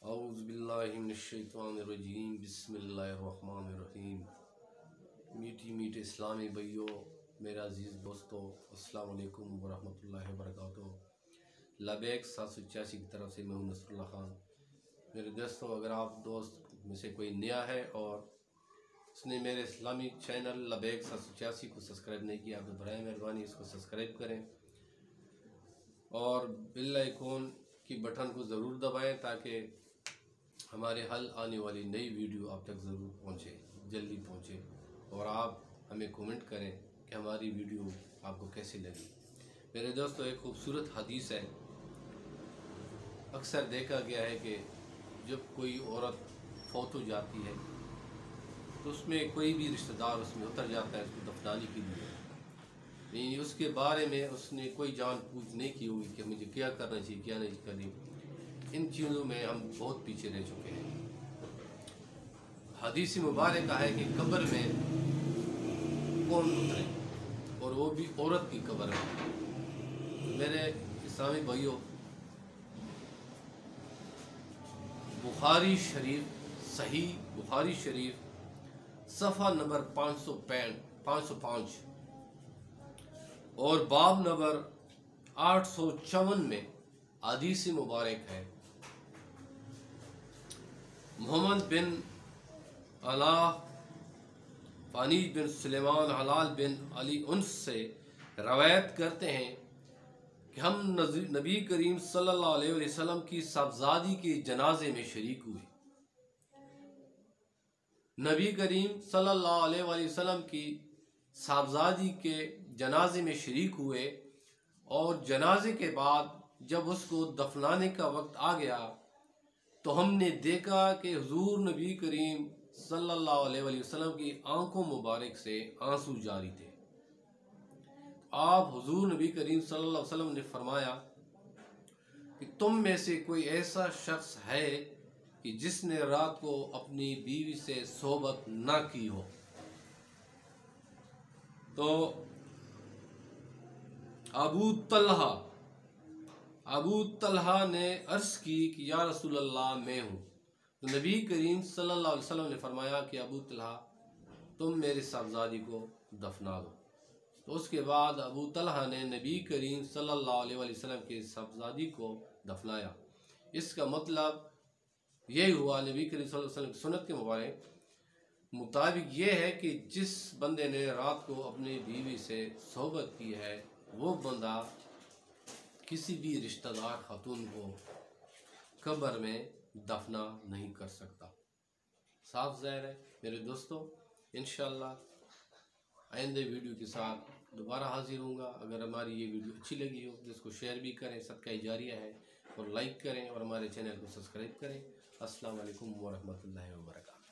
औज़ुबिल्लाहिमिनश्शैतानिर्रजीम बिस्मिल्लाहिर्रहमानिर्रहीम। मीठी मीठे इस्लामी भाइयों, मेरे अज़ीज़ दोस्तों, अस्सलाम वालेकुम वरहमतुल्लाहि वबरकातुहू। लबैक 786 की तरफ से मैं हूं नसरुल्लाह ख़ान। मेरे दोस्तों, अगर आप दोस्त में से कोई नया है और उसने मेरे इस्लामी चैनल लबैक 786 को सब्सक्राइब नहीं किया तो बराए मेहरबानी इसको सब्सक्राइब करें और बेल आइकॉन की बटन को ज़रूर दबाएं ताकि हमारे हल आने वाली नई वीडियो आप तक ज़रूर पहुँचे, जल्दी पहुँचे। और आप हमें कमेंट करें कि हमारी वीडियो आपको कैसी लगी। मेरे दोस्तों, एक खूबसूरत हदीस है। अक्सर देखा गया है कि जब कोई औरत फौत हो जाती है तो उसमें कोई भी रिश्तेदार उसमें उतर जाता है उसको दफनाने के लिए, नहीं उसके बारे में उसने कोई जान पूछ नहीं की होगी कि मुझे क्या करना चाहिए क्या नहीं करनी। इन चीज़ों में हम बहुत पीछे रह चुके हैं। हदीस मुबारक है कि कब्र में कौन उतरे और वो भी औरत की कब्र में। मेरे इस्लामी भाइयों, बुखारी शरीफ, सही बुखारी शरीफ सफ़ा नंबर 505 और बाब नंबर 854 में हदीस मुबारक है। मोहम्मद बिन अला फानी बिन सुलेमान हलाल बिन अली उन्स से रवायत करते हैं कि हम नबी करीम सल्लल्लाहु अलैहि वसल्लम की साहबजादी के जनाजे में शरीक हुए। नबी करीम सल्लल्लाहु अलैहि वसल्लम की साहबजादी के जनाजे में शरीक हुए और जनाजे के बाद जब उसको दफनाने का वक्त आ गया तो हमने देखा कि हुजूर नबी करीम सल्लल्लाहु अलैहि वसल्लम की आंखों मुबारक से आंसू जारी थे। आप हुजूर नबी करीम सल्लल्लाहु अलैहि वसल्लम ने फरमाया कि तुम में से कोई ऐसा शख्स है कि जिसने रात को अपनी बीवी से सोहबत ना की हो। तो अबू तलहा ने अर्ज की कि या रसूल अल्लाह, मैं हूँ। तो नबी करीम सल्लल्लाहु अलैहि वसल्लम ने फरमाया कि अबू तलहा, तुम मेरे साहबजादी को दफना दो। तो उसके बाद अबू तलहा ने नबी करीम सल्लल्लाहु अलैहि वसल्लम के साहबजादी को दफनाया। इसका मतलब यही हुआ, नबी करीम सल्लल्लाहु अलैहि वसल्लम की सुन्नत के मुताबिक ये है कि जिस बंदे ने रात को अपनी बीवी से सोहबत की है वो बंदा किसी भी रिश्तेदार खातून को कब्र में दफना नहीं कर सकता। साफ ज़ाहिर है। मेरे दोस्तों, इंशाअल्लाह आइंदे वीडियो के साथ दोबारा हाजिर होऊंगा। अगर हमारी ये वीडियो अच्छी लगी हो तो इसको शेयर भी करें, सदका जारिया है, और लाइक करें और हमारे चैनल को सब्सक्राइब करें। अस्सलाम वालेकुम वरहमतुल्लाहि वबरकातुहू।